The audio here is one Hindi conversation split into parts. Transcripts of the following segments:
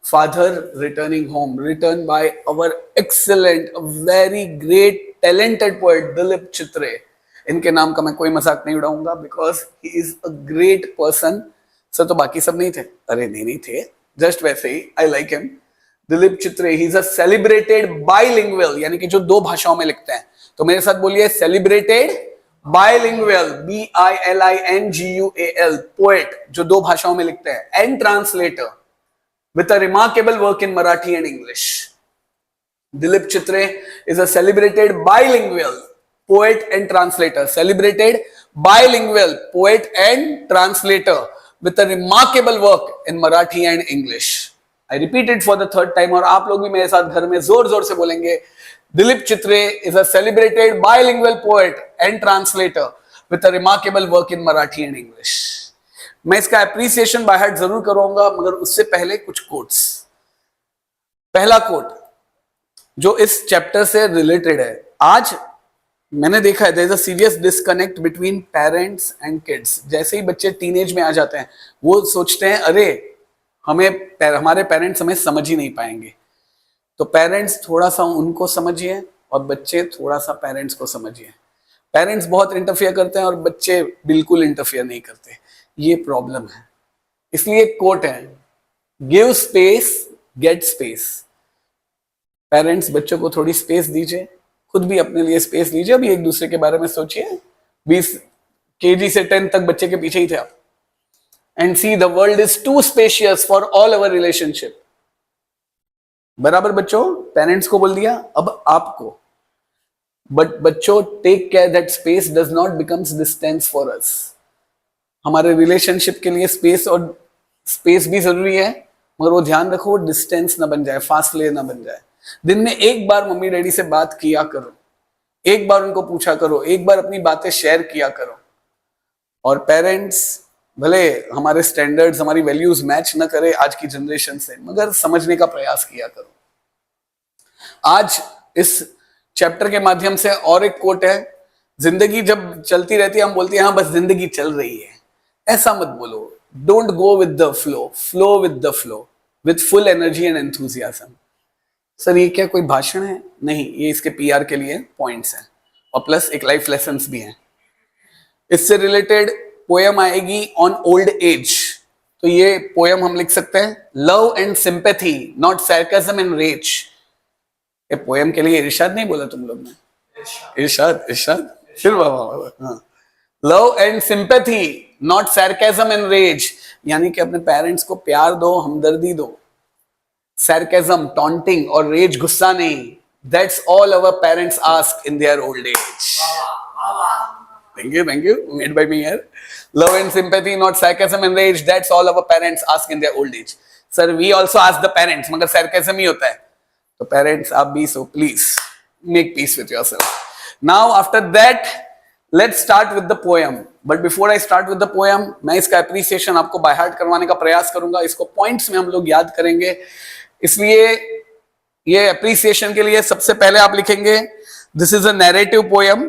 father returning home, written by our excellent, very great, talented poet Dilip Chitre. इनके नाम का मैं कोई मजाक नहीं उड़ाऊंगा because he is a great person. Sir तो बाकी सब नहीं थे? अरे नहीं थे, जस्ट वैसे ही I like him. Dilip Chitre, he is a celebrated bilingual, यानी कि जो दो भाषाओं में लिखते हैं. तो मेरे साथ बोलिए सेलिब्रेटेड बाइलिंगुअल, BILINGUAL, पोएट जो दो भाषाओं में लिखते हैं, and translator with a remarkable work in Marathi and English. Dilip Chitre is a celebrated bilingual poet and translator. Celebrated bilingual poet and translator with a remarkable work in Marathi and English. I repeat it for the third time और आप लोग भी मेरे साथ घर में जोर जोर से बोलेंगे. Dilip Chitre is a celebrated bilingual poet and translator with a remarkable work in Marathi and English. मैं इसका एप्रिसिएशन बाय हार्ट जरूर करूंगा, मगर उससे पहले कुछ कोट्स. पहला कोट जो इस चैप्टर से रिलेटेड है. आज मैंने देखा है there is a serious disconnect between parents and kids. जैसे ही बच्चे टीनेज में आ जाते हैं वो सोचते हैं अरे हमारे पेरेंट्स हमें समझ ही नहीं पाएंगे. तो पेरेंट्स थोड़ा सा उनको समझिए और बच्चे थोड़ा सा पेरेंट्स को समझिए. पेरेंट्स बहुत इंटरफियर करते हैं और बच्चे बिल्कुल इंटरफियर नहीं करते. ये प्रॉब्लम है. इसलिए एक कोट है, give space get space. Parents बच्चों को थोड़ी स्पेस दीजिए, खुद भी अपने लिए स्पेस लीजिए. अभी एक दूसरे के बारे में सोचिए. 20 KG से 10 तक बच्चे के पीछे ही थे आप. And see the world is too spacious for all our relationship. बराबर बच्चों, पेरेंट्स को बोल दिया, अब आपको. बट बच्चों take care that space does not becomes distance for us. हमारे रिलेशनशिप के लिए स्पेस भी जरूरी है, मगर वो ध्यान रखो डिस्टेंस ना बन जाए, फासले ना बन जाए. दिन में एक बार मम्मी डैडी से बात किया करो, एक बार उनको पूछा करो, एक बार अपनी बातें शेयर किया करो. और पेरेंट्स भले हमारे स्टैंडर्ड्स, हमारी वैल्यूज मैच न करे आज की जनरेशन से, मगर समझने का प्रयास किया करो. आज इस चैप्टर के माध्यम से और एक कोट है, जिंदगी जब चलती रहती है हम बोलते हैं हाँ बस जिंदगी चल रही है. ऐसा मत बोलो. Don't go with the flow, flow with the flow with full energy and enthusiasm. Sir ये क्या कोई भाषण है? नहीं, ये इसके PR के लिए पॉइंट्स हैं और प्लस एक लाइफ लेसन्स भी हैं. इससे रिलेटेड पोएम आएगी ऑन ओल्ड एज. तो ये पोएम हम लिख सकते हैं, love and sympathy not sarcasm and rage. ये पोएम के लिए इरशाद नहीं बोला तुम लोग ने? इरशाद फिर वाह. Love and sympathy not sarcasm and rage, यानी कि अपने पेरेंट्स को प्यार दो, हमदर्दी दो. sarcasm, taunting और rage, गुस्सा नहीं. That's all our parents ask in their old age. Thank you, made by me here. Love and sympathy, not sarcasm and rage. That's all our parents ask in their old age. Sir, we also ask the parents, मगर sarcasm ही होता है. तो parents आप भी, so please make peace with yourself. Now after that, let's start with the poem. But before I start with the poem, मैं इसका appreciation आपको by heart करवाने का प्रयास करूंगा. इसको points में हम लोग याद करेंगे. इसलिए ये appreciation के लिए सबसे पहले आप लिखेंगे, this is a narrative poem.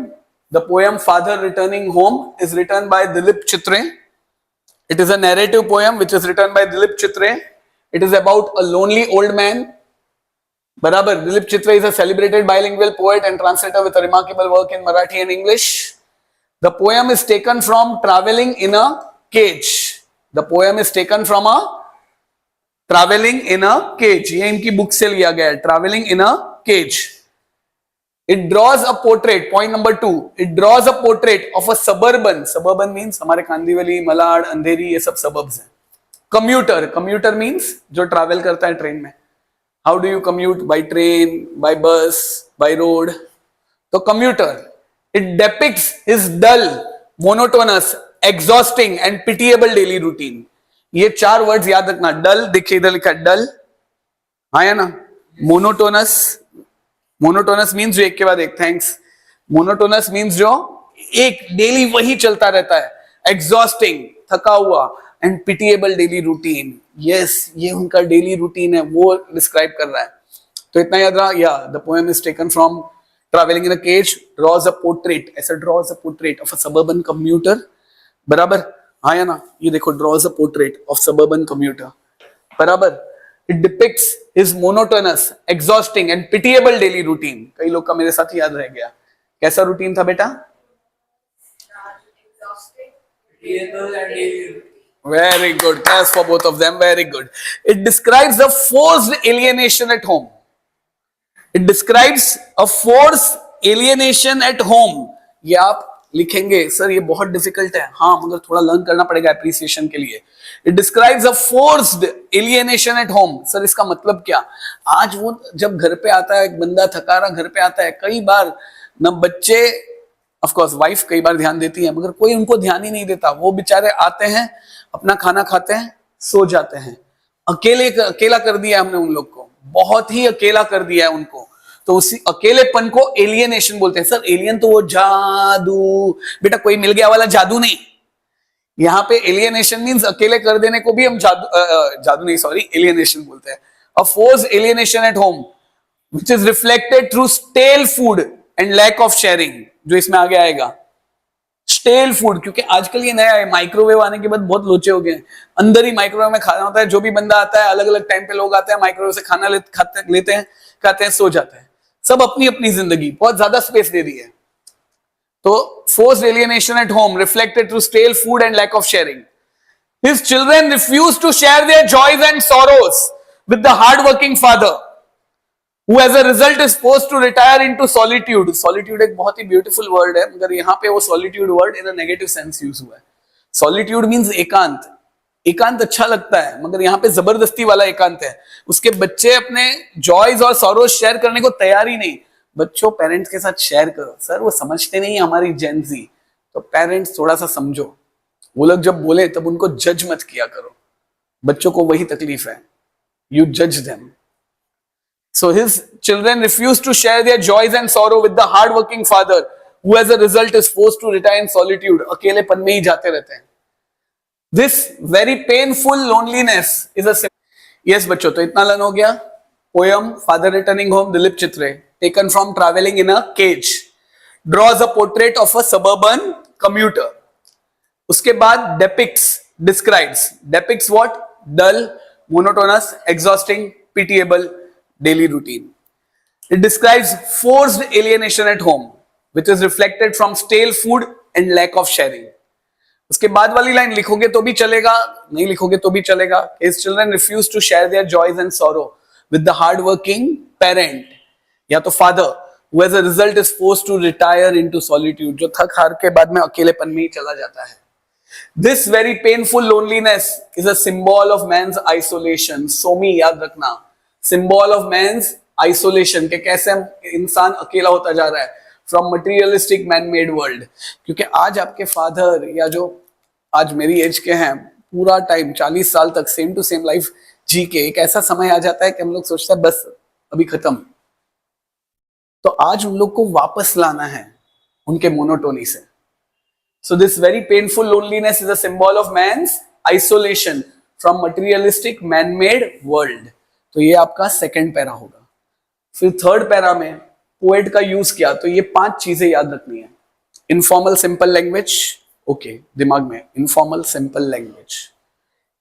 The poem Father Returning Home is written by Dilip Chitre. It is a narrative poem which is written by Dilip Chitre. It is about a lonely old man. बराबर. Dilip Chitre is a celebrated bilingual poet and translator with a remarkable work in Marathi and English. The poem is taken from Traveling in a Cage. The poem is taken from a Traveling in a Cage. ये इनकी बुक से लिया गया है, Traveling in a Cage. It draws a portrait. Point number 2. It draws a portrait of a suburban. Suburban means हमारे कांदिवली, मलाड, अंधेरी, ये सब suburbs हैं. Commuter. Commuter means जो travel करता है ट्रेन में. How do you commute? By train, by bus, by road. तो commuter. It depicts his dull, monotonous, exhausting and pitiable daily routine. ये 4 वर्ड्स याद रखना. डल, देखिए इधर लिखा डल, हाँ है ना. मोनोटोनस. मोनोटोनस मीन्स जो एक के बाद एक. थैंक्स. मोनोटोनस मीन्स जो एक डेली वही चलता रहता है. एग्जॉस्टिंग, थका हुआ. And pitiable daily routine. Yes, ये उनका डेली रूटीन है, वो डिस्क्राइब कर रहा है. तो इतना याद रहा. या the poem is taken from Traveling in a Cage. Draws a portrait. ऐसा draws a portrait of a suburban commuter. बराबर. हाँ या ना. ये देखो, draws a portrait of suburban commuter. बराबर. It depicts his monotonous, exhausting and pitiable daily routine. कई लोग का मेरे साथ याद रह गया. कैसा रूटीन था बेटा? Very good. Class for both of them. Very good. It describes the forced alienation at home. It describes a forced alienation at home. ये आप लिखेंगे सर ये बहुत डिफिकल्ट है. हाँ मगर थोड़ा लर्न करना पड़ेगा एप्रिसिएशन के लिए. It describes a forced alienation at home. Sir इसका मतलब क्या? आज वो जब घर पे आता है, एक बंदा थका रहा घर पे आता है, कई बार न बच्चे, ऑफ कोर्स वाइफ कई बार ध्यान देती है, मगर कोई उनको ध्यान ही नहीं देता. वो बेचारे आते हैं, अपना खाना खाते हैं, सो जाते हैं. अकेला कर दिया हमने उन लोग को, बहुत ही अकेला कर दिया है उनको. तो उसी अकेलेपन को एलियनेशन बोलते हैं. सर एलियन तो वो जादू, बेटा कोई मिल गया वाला जादू नहीं. यहां पे एलियनेशन मींस अकेले कर देने को भी हम जादू नहीं सॉरी एलियनेशन बोलते हैं. A forced alienation at home which is reflected through stale food and lack of sharing. जो इसमें आगे आएगा स्टेल फूड, क्योंकि आजकल ये नया है, माइक्रोवेव आने के बाद बहुत लोचे हो गए हैं. अंदर ही माइक्रोवेव में खाना होता है. जो भी बंदा आता है अलग अलग टाइम पे लोग आते हैं, माइक्रोवेव से खाना लेते हैं, खाते हैं, सो जाते हैं. सब अपनी अपनी जिंदगी, बहुत ज्यादा स्पेस दे दी है. तो forced alienation at home reflected through stale food and lack of sharing. His children refused to share their joys and sorrows with the hard-working father, who as a result is forced to retire into solitude. Solitude एक बहुत ही beautiful word है, मगर यहाँ पे वो solitude word in a negative sense use हुआ है. Solitude means एकांत. एकांत अच्छा लगता है, मगर यहाँ पे जबरदस्ती वाला एकांत है. उसके बच्चे अपने जॉयज और सॉरोज शेयर करने को तैयार ही नहीं. बच्चों पेरेंट्स के साथ शेयर करो. सर वो समझते नहीं हमारी जेनजी. तो पेरेंट्स थोड़ा सा समझो. वो लोग जब बोले तब उनको जज मत किया करो. बच्चों को वही तकलीफ है. यू जज them. So his children refuse to share their joys and sorrow with the hard working father, who as a result is forced to retire in solitude. अकेलेपन में ही जाते रहते हैं. This very painful loneliness is a yes बच्चों, तो इतना लर्न हो गया. Poem Father Returning Home, Dilip Chitre, taken from Traveling in a Cage, draws a portrait of a suburban commuter. उसके बाद depicts, describes, depicts what? Dull, monotonous, exhausting, pitiable daily routine. It describes forced alienation at home, which is reflected from stale food and lack of sharing. उसके बाद वाली लाइन लिखोगे तो भी चलेगा, नहीं लिखोगे तो भी चलेगा. His children refuse to share their joys and sorrow with the hard-working parent, या तो father, who as a result is forced to retire into solitude, जो थक हार के बाद में अकेलेपन में ही चला जाता है. This very painful loneliness is a symbol of man's isolation. Somi याद रखना, symbol of man's isolation, कि कैसे इंसान अकेला होता जा रहा है from materialistic man made world. क्योंकि आज आपके फादर या जो आज मेरी एज के हैं, पूरा टाइम 40 साल तक सेम टू सेम लाइफ जी के एक ऐसा समय आ जाता है कि हम लोग सोचते हैं बस अभी खत्म. तो आज उन लोग को वापस लाना है उनके मोनोटोनी से. So this very painful loneliness is a symbol of man's isolation from materialistic man made world. तो ये आपका सेकेंड पैरा होगा. फिर थर्ड पैरा में पोएट का यूज किया, तो ये 5 चीजें याद रखनी है. इनफॉर्मल सिंपल लैंग्वेज, ओके दिमाग में informal simple language,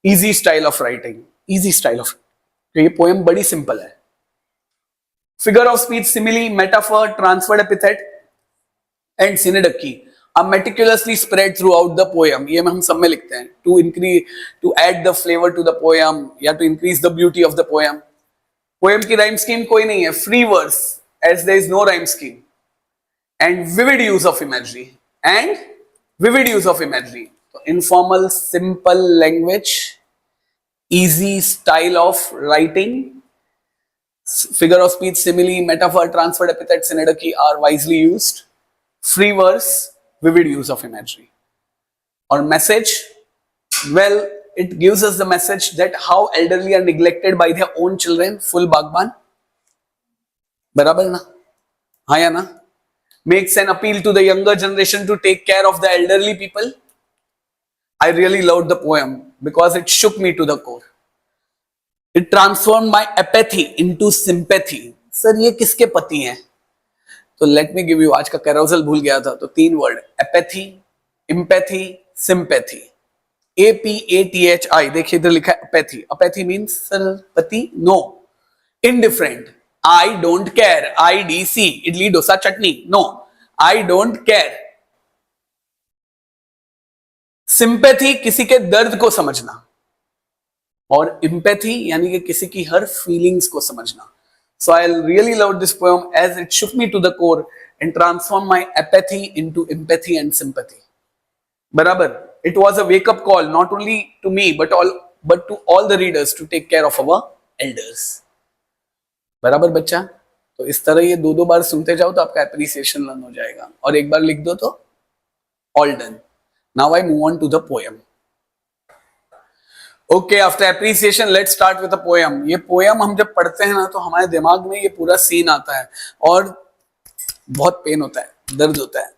easy style of writing, easy style of, तो ये पोएम बड़ी सिंपल है. Figure of speech, simile, metaphor, transferred epithet and synecdoche are meticulously spread throughout the poem. ये हम सब में लिखते हैं to add the flavor to the poem या to increase the beauty of the poem. Poem की राइम स्कीम कोई नहीं है, free verse, as there is no rhyme scheme, and vivid use of imagery, So informal simple language, easy style of writing, figure of speech, simile, metaphor, transferred epithet, synecdoche are wisely used. Free verse, vivid use of imagery. Or message, well, it gives us the message that how elderly are neglected by their own children. Full Bagban. बराबर ना? हाँ या ना? Makes an appeal to the younger generation to take care of the elderly people. I really loved the poem because it shook me to the core. It transformed my apathy into sympathy. Sir ये किसके पति हैं? तो लेट मी गिव यू, आज का कैरोसल भूल गया था, तो 3 word, apathy, empathy, sympathy. APATHI, देखिए इधर लिखा है अपैथी. अपैथी मीन्स सर पति, no. Indifferent, I don't care. IDC, idli dosa chutney, no, I don't care. Sympathy, किसी के दर्द को समझना, और इम्पैथी यानी कि किसी की हर फीलिंग्स को समझना. So I really loved this poem as it shook me to the core and transformed my apathy into empathy and sympathy. बराबर. It was a wake up call not only to me but to all the readers to take care of our elders. बराबर बच्चा. तो इस तरह ये दो बार सुनते जाओ तो आपका एप्रिसिएशन लर्न हो जाएगा, और एक बार लिख दो तो all done. Now I move on to the poem. Okay, after appreciation, let's start with a poem. ये पोयम हम जब पढ़ते हैं ना तो हमारे दिमाग में ये पूरा सीन आता है और बहुत पेन होता है, दर्द होता है,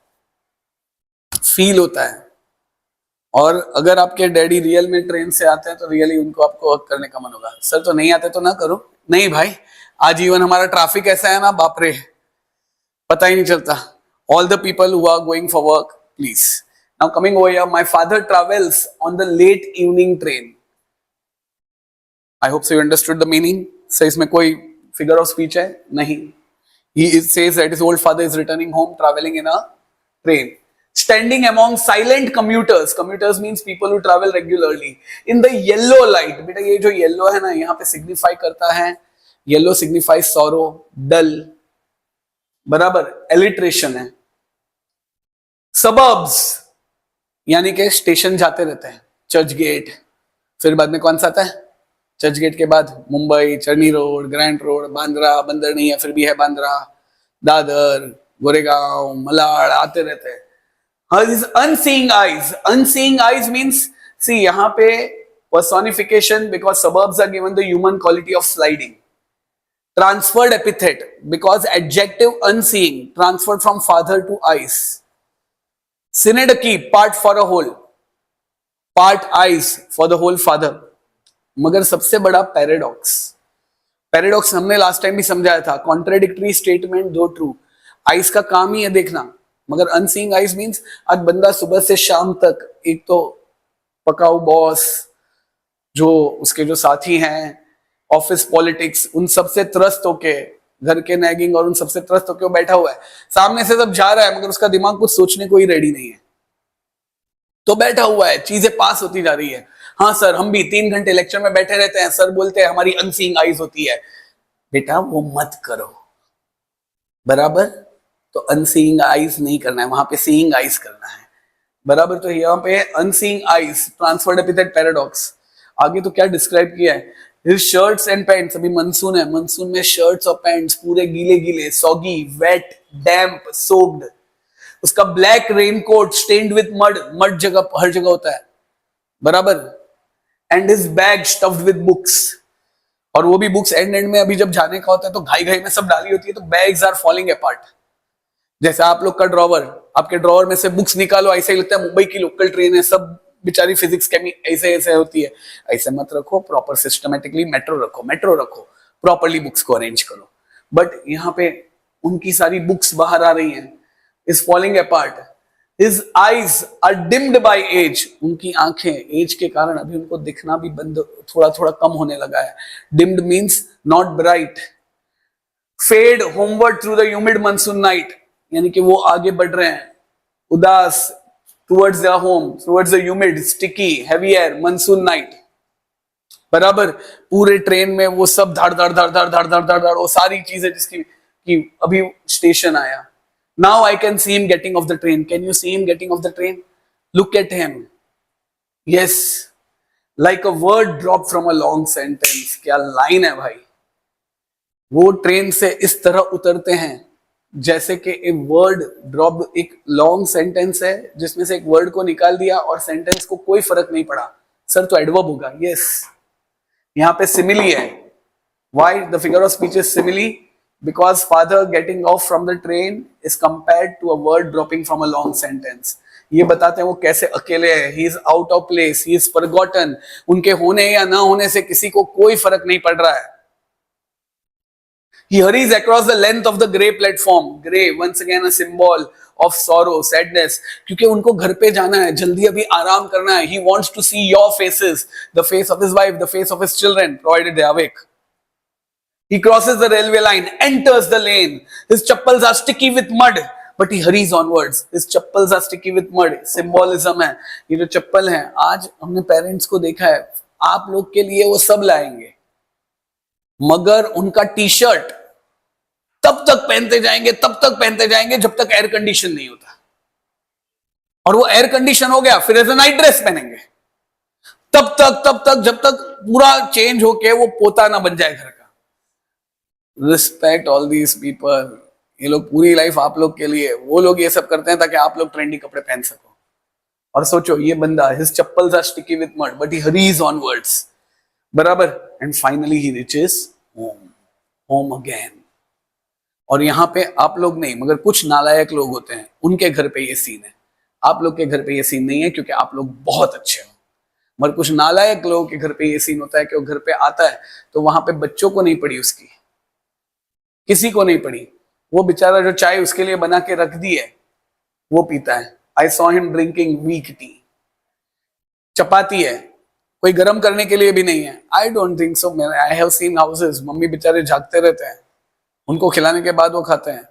फील होता है. और अगर आपके डैडी रियल में ट्रेन से आते हैं तो रियली उनको आपको हक करने का मन होगा. सर तो नहीं आते तो ना करो. नहीं भाई, आजीवन हमारा ट्रैफिक ऐसा है ना, बाप रे, पता ही नहीं चलता. All the people who are going for work, please. Now coming over here, my father travels on the late evening train. I hope so you understood the meaning. So इसमें कोई figure of speech है? नहीं. He says that his old father is returning home, traveling in a train. Standing among silent commuters. Commuters means people who travel regularly. In the yellow light. बेटा ये जो yellow है ना, यहाँ पे signify करता है. Yellow signifies sorrow, dull. बराबर. Alliteration है. Suburbs यानी कि स्टेशन जाते रहते हैं. चर्च गेट. फिर बाद में कौन सा आता है? चर्च गेट के बाद Mumbai, Charni road, grand road, Bandra, बंदर नहीं है फिर भी है बांद्रा, दादर, गोरेगांव, मलाड आते रहते हैं. हाँ, this unseeing eyes. Unseeing eyes means, see यहाँ पे personification because suburbs are given the human quality of sliding. Transferred epithet because adjective unseeing transferred from father to eyes. Synecdoche, part for a whole, part eyes for the whole father. मगर सबसे बड़ा पैराडॉक्स. पैराडॉक्स हमने लास्ट टाइम भी समझाया था. कॉन्ट्राडिक्टरी स्टेटमेंट दो ट्रू. आइस का काम ही है देखना, मगर अनसीइंग आइस मींस आज बंदा सुबह से शाम तक एक तो पकाऊ बॉस, जो उसके जो साथी हैं, ऑफिस पॉलिटिक्स, उन सबसे त्रस्त होके, घर के नैगिंग और उन सबसे त्रस्त होके वो बैठा हुआ है. सामने से सब जा रहा है मगर उसका दिमाग कुछ सोचने को ही रेडी नहीं है, तो बैठा हुआ है, चीजें पास होती जा रही है. हाँ सर, हम भी 3 घंटे लेक्चर में बैठे रहते हैं, सर बोलते हैं हमारी अनसीइंग आइज होती है. बेटा वो मत करो. बराबर. तो अनसीइंग आइज नहीं करना है, वहां पे सीइंग आइज करना है. बराबर. तो यहाँ पे unseeing eyes, transferred epithet paradox. आगे तो क्या डिस्क्राइब किया है? His shirts and pants, अभी मानसून है, मानसून में शर्ट्स और पैंट्स पूरे गीले गीले, सॉगी, वेट, डैम्प, सोक्ड. उसका black raincoat stained with mud. Mud जगह हर जगह होता है. बराबर. And his bag stuffed with books. और वो भी बुक्स एंड में अभी जब जाने का होता है तो घाई घाई में सब डाली होती है, तो बैग्स आर फॉलिंग अपार्ट. जैसे आप लोग का ड्रॉवर, आपके ड्रॉवर में से बुक्स निकालो, ऐसे ही लगता है मुंबई की लोकल ट्रेन है, सब बेचारी फिजिक्स केमी ऐसे ऐसे होती है. ऐसे मत रखो, प्रॉपर सिस्टमेटिकली मेट्रो रखो, प्रॉपरली बुक्स को अरेंज करो. बट यहाँ पे उनकी सारी बुक्स बाहर आ रही हैं. Is falling apart. His eyes are dimmed by age. उनकी आंखें एज के कारण अभी उनको दिखना भी बंद, थोड़ा थोड़ा कम होने लगा है. Dimmed means not bright. Fade homeward through the humid monsoon night. यानी कि वो आगे बढ़ रहे हैं उदास towards their home, towards the humid, sticky, heavy air, monsoon night. बराबर. पूरे ट्रेन में वो सब धड़ धड़ धड़ धड़ धड़ धड़ धड़ वो सारी चीजें जिसकी कि अभी स्टेशन आया. Now I can see him getting off the train. Can you see him getting off the train? Look at him. Yes, like a word dropped from a long sentence. क्या लाइन है भाई. वो ट्रेन से इस तरह उतरते हैं जैसे कि एक वर्ड ड्रॉप, एक लॉन्ग सेंटेंस है जिसमें से एक वर्ड को निकाल दिया और सेंटेंस को कोई फर्क नहीं पड़ा. सर तो एडवर्ब होगा. यस, यहाँ पे सिमिली है. Why the figure of speech is simile? Because father getting off from the train is compared to a word dropping from a long sentence. ये बताते हैं वो कैसे अकेले है. He is out of place, he is forgotten. उनके होने या ना होने से किसी को कोई फर्क नहीं पड़ रहा है. He hurries across the length of the grey platform. Grey, once again a symbol of sorrow, sadness. क्योंकि उनको घर पे जाना है, जल्दी अभी आराम करना है. He wants to see your faces, the face of his wife, the face of his children, provided they are awake. He crosses the railway line, enters the lane. His chappals are sticky with mud, but he hurries onwards. His chappals are sticky with mud. Symbolism है. ये जो चप्पल है, आज हमने पेरेंट्स को देखा है, आप लोग के लिए वो सब लाएंगे, मगर उनका टी शर्ट तब तक पहनते जाएंगे जब तक एयर कंडीशन नहीं होता. और वो एयर कंडीशन हो गया, फिर एज ए नाइट ड्रेस पहनेंगे तब तक जब तक पूरा चेंज होके वो पोता ना बन जाए घर का. Respect all these people. ये लोग पूरी लाइफ आप लोग के लिए, वो लोग ये सब करते हैं ताकि आप लोग ट्रेंडी कपड़े पहन सको. और सोचो, ये बंदा, his chappals are sticky with mud but he hurries onwards. बराबर. And finally he reaches home again. और यहां पे आप लोग नहीं, मगर कुछ नालायक लोग होते हैं, उनके घर पे ये सीन है. आप लोग के घर पे ये सीन नहीं है क्योंकि आप लोग बहुत अच्छे हो. मगर कुछ नालायक लोगों के घर पे ये सीन होता है कि वो घर पे आता है तो वहां पे बच्चों को नहीं पड़ी, उसकी किसी को नहीं पड़ी. वो बेचारा जो चाय उसके लिए बना के रख दी है वो पीता है. I saw him drinking weak tea. चपाती है, कोई गर्म करने के लिए भी नहीं है. I don't think so. I have seen houses, mummy बेचारे जागते रहते हैं, उनको खिलाने के बाद वो खाते हैं.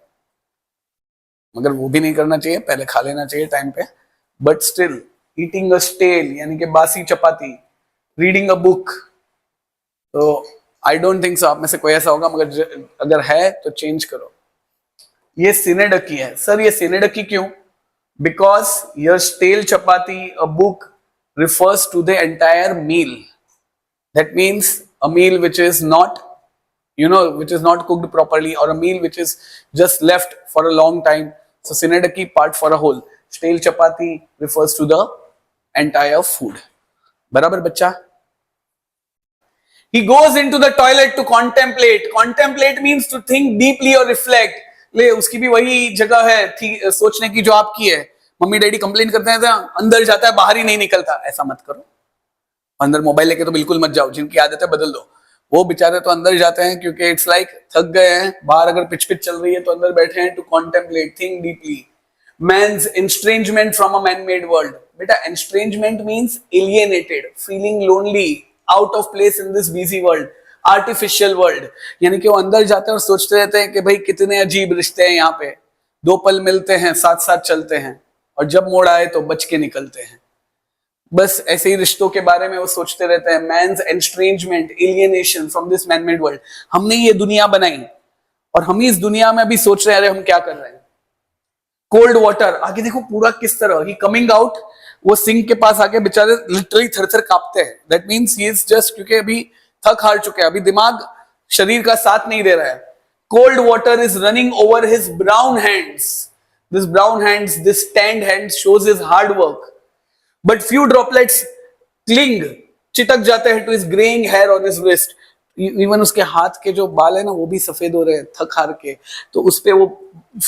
मगर वो भी नहीं करना चाहिए, पहले खा लेना चाहिए टाइम पे. But still eating a stale यानी कि बासी चपाती, रीडिंग अ बुक. तो आई डोंट थिंक सो आप में से कोई ऐसा होगा, मगर अगर है तो चेंज करो. ये सिनेडकी है. सर ये सिनेडकी क्यों? Because your stale chapati, a book refers to the entire meal. That means a meal which is not, which is not cooked properly, or a meal which is just left for a long time. So sinedaki part for a whole. Stale chapati refers to the entire food. Barabar bachcha? He goes into the toilet to contemplate. Contemplate means to think deeply or reflect. ले उसकी भी वही जगह है सोचने की जो आपकी है. मम्मी डैडी कंप्लेन करते हैं, अंदर जाता है बाहर ही नहीं निकलता. ऐसा मत करो. अंदर मोबाइल लेके तो बिल्कुल मत जाओ. जिनकी आदत है बदल दो. वो बेचारे तो अंदर जाते हैं क्योंकि इट्स लाइक थक गए हैं. बाहर अगर पिच पिच चल रही है तो अंदर बैठे हैं to contemplate, think deeply. Man's estrangement from a man made world. बेटा estrangement means alienated, feeling lonely, out of place in this busy world, artificial world. यानी कि वो अंदर जाते हैं और सोचते रहते हैं कि भाई कितने अजीब रिश्ते हैं यहाँ पे. 2 पल मिलते हैं, साथ साथ चलते हैं, और जब मोड़ आए तो बच के निकलते हैं. बस ऐसे ही रिश्तों के बारे में वो सोचते रहते हैं. Man's estrangement, alienation from this man made world. हमने ये दुनिया बनाई और हम ही इस दुनिया में अभी सोच रहे हैं अरे हम क्या कर रहे हैं. कोल्ड वाटर, आगे देखो पूरा किस तरह ही कमिंग आउट. वो सिंक के पास आके बेचारे लिटरली थर-थर कांपते हैं. That means he is just, क्योंकि अभी थक हार चुके हैं, अभी दिमाग शरीर का साथ नहीं दे रहा है. Cold water is running over his brown hands. This brown hands, this tanned hands shows his hard work. But few droplets cling, चिटक जाते हैं to his graying hair on his wrist. Even उसके हाथ के जो बाल है ना वो भी सफेद हो रहे हैं थक हार के. तो उस पे वो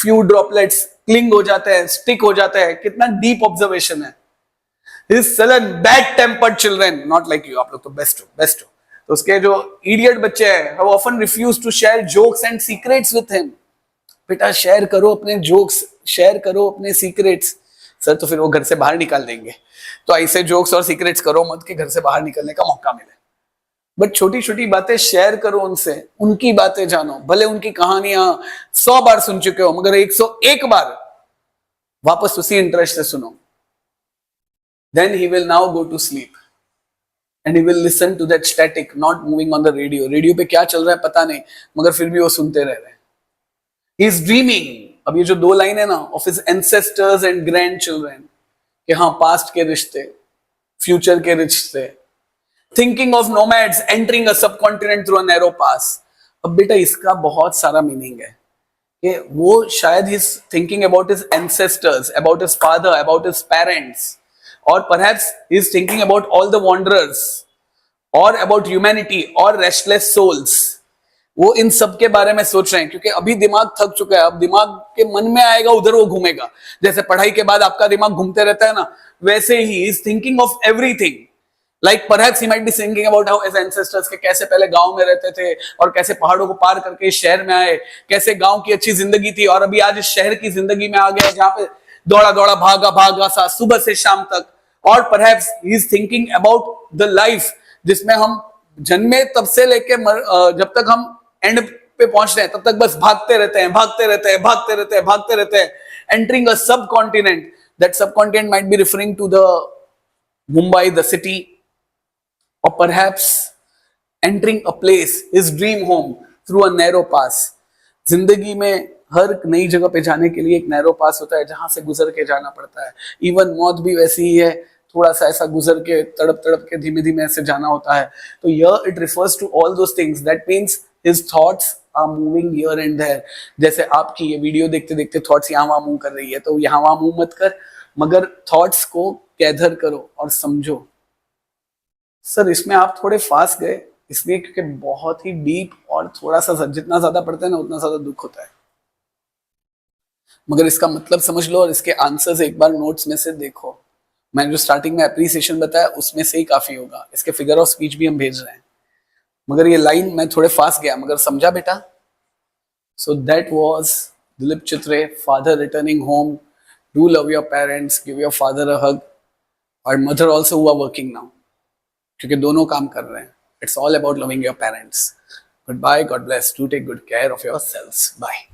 few droplets cling हो जाते हैं, stick हो जाते हैं. कितना deep observation है. His sullen, bad-tempered children, not like you. आप लोग तो बेस्ट हो. तो उसके जो idiot बच्चे हैं, have often refused to share jokes and secrets with him. बेटा शेयर करो अपने जोक्स, शेयर करो अपने सीक्रेट्स. सर तो फिर वो घर से बाहर निकाल देंगे. तो ऐसे जोक्स और सीक्रेट्स करो मत कि घर से बाहर निकलने का मौका मिले. बट छोटी छोटी बातें शेयर करो उनसे, उनकी बातें जानो. भले उनकी कहानियां 100 बार सुन चुके हो, मगर 101 बार वापस उसी इंटरेस्ट से सुनो. Then he will now go to sleep and he will listen to that static not moving on the radio. Radio पे क्या चल रहा है पता नहीं, मगर फिर भी वो सुनते रह रहे हैं. He is dreaming. अब ये जो 2 लाइन है ना, of his ancestors and grandchildren, कि हाँ पास्ट के रिश्ते, फ्यूचर के रिश्ते. Thinking of nomads entering a subcontinent through a narrow pass. अब बेटा इसका बहुत सारा मीनिंग है कि वो शायद he is thinking about his ancestors, about his father, about his parents, or perhaps he is thinking about all the wanderers, or about humanity, or restless souls. वो इन सब के बारे में सोच रहे हैं क्योंकि अभी दिमाग थक चुका है. अब दिमाग के मन में आएगा उधर वो घूमेगा. जैसे पढ़ाई के बाद आपका दिमाग घूमते रहता है ना, वैसे he is thinking of everything. Like perhaps he might be thinking about how his ancestors के कैसे पहले गांव में रहते थे और कैसे पहाड़ों को पार करके इस शहर में आए, कैसे गांव की अच्छी जिंदगी थी और अभी आज इस शहर की जिंदगी में आ गए जहां पे दौड़ा दौड़ा भागा भागा सा सुबह से शाम तक. और perhaps he is thinking about the life जिसमें हम जन्मे तब से लेके जब तक हम एंड पे पहुंच रहे हैं तब तक बस भागते रहते हैं भागते रहते हैं भागते रहते हैं भागते रहते हैं. Entering a subcontinent, that subcontinent might be referring to the Mumbai, the city, or perhaps entering a place, his dream home, through a narrow pass. जिंदगी में हर नई जगह पे जाने के लिए एक नैरो पास होता है जहां से गुजर के जाना पड़ता है. इवन मौत भी वैसी ही है, थोड़ा सा ऐसा गुजर के तड़प तड़प के धीमे धीमे ऐसे जाना होता है. तो यह it refers to all those things. That means his thoughts are moving here and there. जैसे आपकी ये वीडियो देखते देखते थॉट्स यहाँ वहां मूव कर रही है, तो यहाँ वहां मूव मत कर, मगर थॉट्स को कैदर करो और समझो. सर इसमें आप थोड़े फास्ट गए इसलिए क्योंकि बहुत ही डीप और थोड़ा सा जितना ज्यादा पढ़ते हैं ना उतना ज्यादा दुख होता है. मगर इसका मतलब समझ लो और इसके आंसर्स एक बार नोट्स में से देखो. मैंने जो स्टार्टिंग में एप्रिसिएशन बताया उसमें से ही काफी होगा. इसके फिगर ऑफ स्पीच भी हम भेज रहे हैं. मगर ये लाइन मैं थोड़े फास्ट गया, मगर समझा बेटा. So that was Dilip Chitre, father returning home. Do love your parents, give your father a hug, और mother also who are working now, क्योंकि दोनों काम कर रहे हैं. It's all about loving your parents. Good bye, God bless, do take good care of yourselves. Bye.